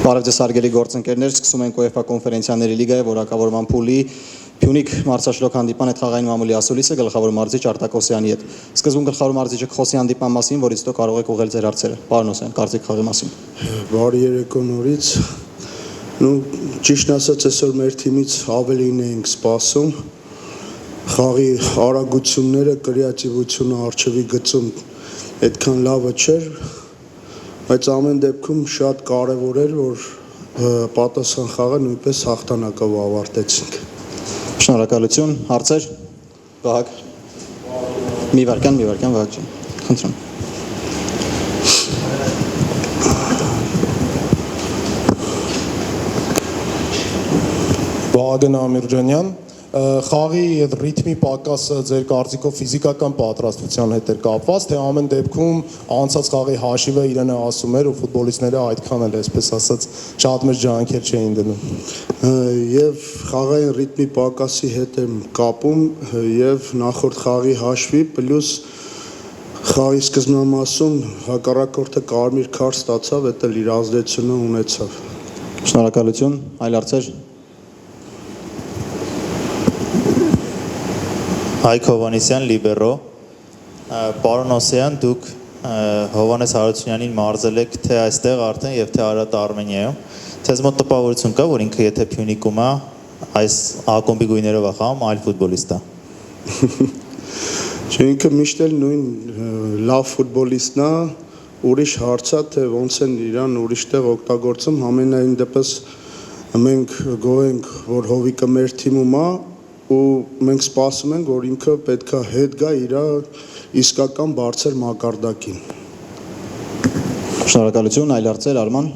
Բարև ձեզ հարգելի գործընկերներ, սկսում ենք UEFA կոնֆերենցիաների լիգայի որակավորման փուլի Փյունիկ մարզաշլոք հանդիպան հետ խաղային մամուլի ասուլիսը գլխավոր մարզիչ Արտակ Օսյանի հետ։ Սկզբում գլխավոր մարզիչը կխոսի հանդիպան մասին, որից հետո կարող եք ուղղել ձեր հարցերը։ Պարոն Օսյան, կարծիք խաղի մասին։ Բարի երեկո նորից։ Ճիշտն ասած, այսօր մեր թիմից ավելին էինք սպասում։ Խաղի արագությունները, կրեատիվությունը արժևի գծում այդքան լավը չէր, բայց ամեն դեպքում շատ կարևոր էր, որ պատասխան խաղը նույնպես հաղթանակով ավարտեցինք։ Շնորհակալություն, հարցեր։ Վահագ։ Մի վարքան, Վահագ ջան։ Խնդրում։ Վահագն Ամիրջանյան, խաղի ռիթմի պակասը ձեր կարծիքով ֆիզիկական պատրաստության հետ էր կապված, թե ամեն դեպքում անցած խաղի հաշիվը իրեն ասում էր ու ֆուտբոլիստները այդքան էլ այսպես ասած շատ մեծ ջանքեր չէին դնում։ Եվ խաղային ռիթմի պակասի հետ եմ կապում եւ նախորդ խաղի հաշվի պլյուս խաղի սկզբնամասում հակառակորդը կարմիր քարտ ստացավ, դա իր ազդեցությունը ունեցավ։ Շնորհակալություն, այլ հարցեր։ Հայկ Հովանեսյան, Լիբերո, պարոն Օսյան, դուք Հովանես Հարությունյանին մարզել եք թե այստեղ արդեն եւ թե Արարատ Արմենիայում, ձեզ մոտ տպավորություն կա, որ ինքը եթե Փյունիկում է, այս ակումբի գույներով է խաղում, այլ ֆուտբոլիստ է։ Չէ, ինքը միշտ էլ նույն լավ ֆուտբոլիստն է, ուրիշ հարց է, թե ոնց են իրան ուրիշտեղ օգտագործում, համենայն դեպս մենք գոհ ենք, որ Հովիկը մեր թիմում է ու մենք սպասում ենք, որ ինքը պետքա հետ գա իր իսկական բարձր մակարդակին։ Շնորհակալություն, այլ հարցեր, Արման։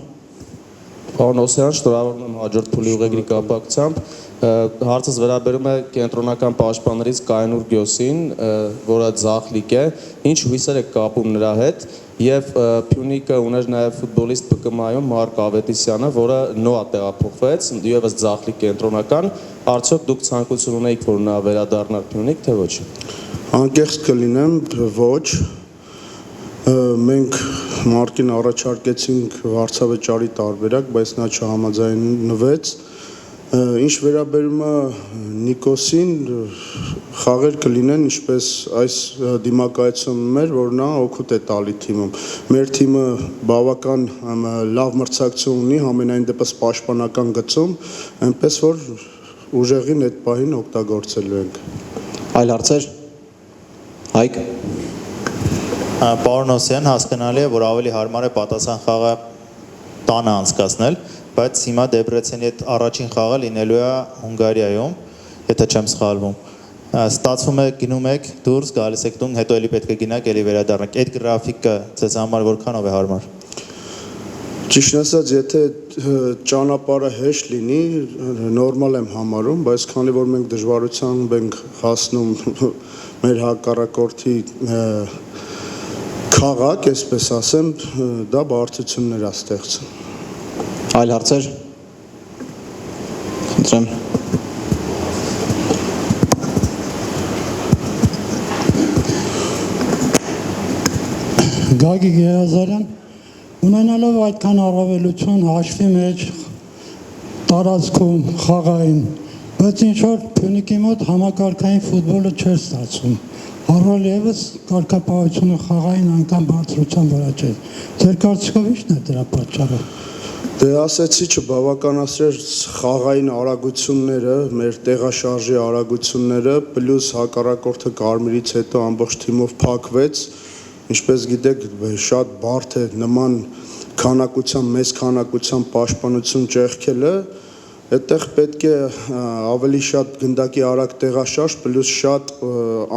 Պարոն Օսյան, շնորհավորում եմ հաջորդ փուլի ուղեգրի կապակցությամբ։ Հարցս վերաբերում է կենտրոնական պաշտպաններից Կայնուր Գյոսին, որը ձախլիկ է, ինչ հույսեր եք կապում նրա հետ, եւ Փյունիկը ուներ նաեւ ֆուտբոլիստ ՊԿՄ-ում Մարկ Ավետիսյանը, որը նոա տեղափոխվեց, ևս ձախլիկ կենտրոնական, արդյոք դուք ցանկություն ունեիք, որ նա վերադառնար Փյունիկ, թե ոչ։ Անկեղծ կլինեմ, ոչ։ Մենք Մարկին առաջարկեցինք վարձավճարի տարբերակ, բայց նա չհամաձայնվեց։ Ինչ վերաբերում է Նիկոսին, խաղեր կլինեն, ինչպես այս դիմակայությունում էր, որ նա օգուտ է տալի թիմում։ Մեր թիմը բավական լավ մրցակցություն ունի, համենայն դեպս պաշտպանական գծում, այնպես որ ուժեղին այդ պահին օգտագործելու ենք։ Այլ հարցեր։ Հայկ։ Պարոն Օսյան, հասկանալի է, որ ավելի հարմար է պատասխան խաղը տանը անցկացնել, բայց հիմա Դեբրեցենի հետ առաջին խաղը լինելու է Հունգարիայում, եթե չեմ սխալվում։ Ստացվում է գնում եք դուրս, գալիս եք տուն, հետո էլի պետք է գնաք, էլի վերադառնաք։ Այդ գրաֆիկը ձեզ համար որքանով է հարմար։ Ճիշտն ասած, եթե ճանապարհը հեշտ լինի, նորմալ եմ համարում, բայց քանի որ մենք դժվարությամբ ենք հասնում մեր հակառակորդի քաղաք, այսպես ասեմ, դա բարդություններ է ստեղծում։ Այլ հարցեր։ Խնդրեմ։ Գագիկ Եղազարյան, ունենալով այդքան առավելություն հաշվի մեջ տարածքում խաղային, բայց ինչ որ Փյունիկի մոտ համակարգային ֆուտբոլը չէր ստացվում։ Առավել ևս կարգապահությունը խաղային անգամ բարձրության վրա չէր։ Ձեր կարծիքով ի՞նչն է դրա պատճառը։ Դե ասեցի չբավականացրեր խաղային արագությունները, մեր տեղաշարժի արագությունները, պլյուս հակառակորդը կարմիրից հետո ամբողջ թիմով փակվեց, ինչպես գիտեք, շատ բարդ է նման քանակության, մեծ քանակության պաշտպանություն ճեղքելը, այդտեղ պետք է ավելի շատ գնդակի արագ տեղաշարժ, պլյուս շատ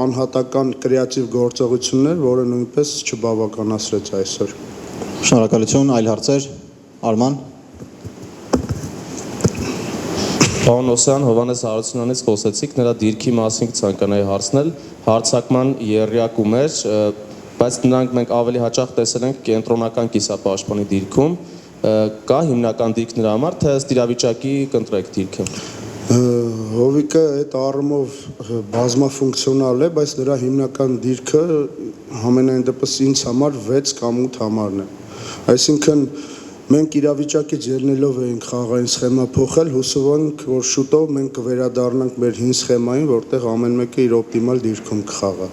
անհատական կրեատիվ գործողություններ, որը նույնպես չբավականացրեց այսօր։ Շնորհակալություն, այլ հարցեր։ Արման։ Պարոն Օսյան, Հովանես Հարությունյանից խոսեցիք, նրա դիրքի մասին ցանկանայի հարցնել, հարձակման եռյակում էր, բայց նրանք մենք ավելի հաճախ տեսել ենք կենտրոնական կիսապաշտպանի դիրքում, կա հիմնական դիրք նրա համար, թե ըստ իրավիճակի կընտրեք դիրքը։ Հովիկը այդ առումով բազմաֆունկցիոնալ է, բայց նրա հիմնական դիրքը համենայն դեպս ինձ համար 6 կամ 8 համարն է։ Այսինքն Մենք իրավիճակից ելնելով էինք խաղային սխեմա փոխել, հուսով ենք, որ շուտով մենք կվերադառնանք մեր հին սխեմային, որտեղ ամեն մեկը իր օպտիմալ դիրքում կխաղա։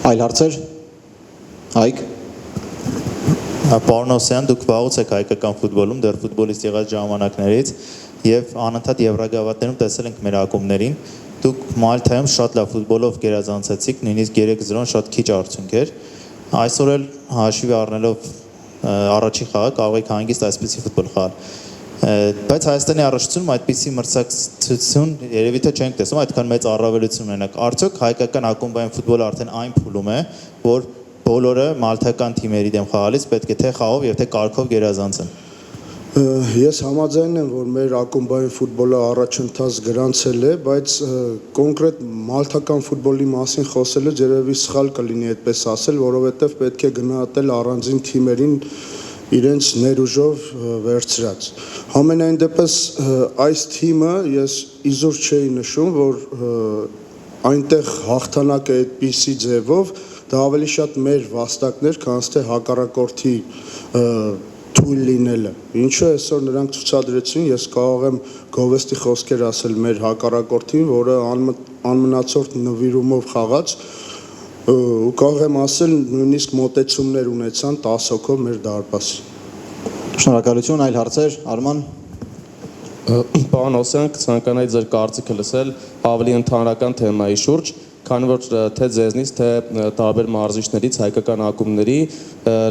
Այլ հարցեր։ Հայկ։ Պարոն Օսյան, դուք վաղուց եք հայկական ֆուտբոլում, դեռ ֆուտբոլիստ եղած ժամանակներից եւ անընդհատ Եվրագավաթներում տեսել ենք մեր ակումբներին։ Դուք Մալթայում շատ լավ ֆուտբոլով գերազանցեցիք, նույնիսկ 3-0 շատ քիչ արդյունք էր։ Այսօր էլ հաշվի առնելով առաջին խաղը կարող եք հանգիստ այսպիսի ֆուտբոլ խաղալ։ Բայց Հայաստանի առաջությունում այդպիսի մրցակցություն երևի թե չենք տեսնում, այդքան մեծ առավելություն ունենակ։ Արդյոք հայկական ակումբային ֆուտբոլը արդեն այն փուլում է, որ բոլորը մալթական թիմերի դեմ խաղալից պետք է թե խաղով եւ թե կարգով գերազանցեն։ Ես համաձայն եմ, որ մեր ակումբային ֆուտբոլը առաջընթաց գրանցել է, բայց կոնկրետ մալթական ֆուտբոլի մասին խոսելը երևի սխալ կլինի այդպես ասել, որովհետև պետք է գնահատել առանձին թիմերին իրենց ներուժով վերցրած։ Համենայն դեպս այս թիմը ես իզուր չէի նշում, որ այնտեղ հաղթանակը այդպիսի ձևով դա ավելի շատ մեր վաստակներ, քան թե հակառակորդի թույլ լինելը։ Ինչու այսօր նրանք ցուցադրեցին, ես կարող եմ գովեստի խոսքեր ասել մեր հակառակորդին, որը անմնացորդ նվիրումով խաղաց, ու կարող եմ ասել նույնիսկ մոտեցումներ ունեցան 10 հոգով մեր դարպասին։ Շնորհակալություն, այլ հարցեր, Արման։ Պարոն Օսյան, կցանկանայի ձեր կարծիքը լսել ավելի ընդհանրական թեմայի շուրջ, քանի որ թե ձեզնից, թե տարբեր մարզիչներից հայկական ակումբների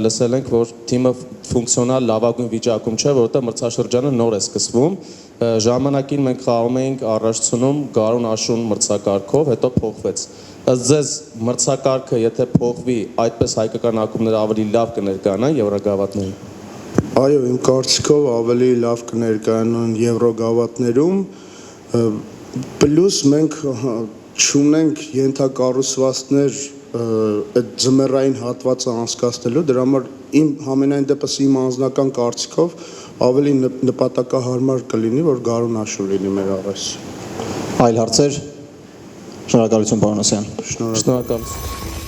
լսել ենք, որ թիմը ֆունկցիոնալ լավագույն վիճակում չէ, որովհետև մրցաշրջանը նոր է սկսվում։ Ժամանակին մենք խաղում էինք առաջությունում Գարուն Աշուն մրցակարգով, հետո փոխվեց։ Ըստ ձեզ մրցակարգը եթե փոխվի, այդպես հայկական ակումբները ավելի լավ կներկայանան Եվրագավաթներին։ Այո, իմ կարծիքով ավելի լավ կներկայանան Եվրոգավաթներում, պլյուս մենք չունենք ենթակառուցվածքներ այդ ձմեռային հատվածը անցկացնելու, դրա համար իմ համենայն դեպս իմ անձնական կարծիքով ավելի նպատակահարմար կլինի, որ Գարուն Աշուն լինի մեր առայժմ։ Այլ հարցեր։ Շնորհակալություն, պարոն Օսյան։ Շնորհակալ։ Շնորհակալություն։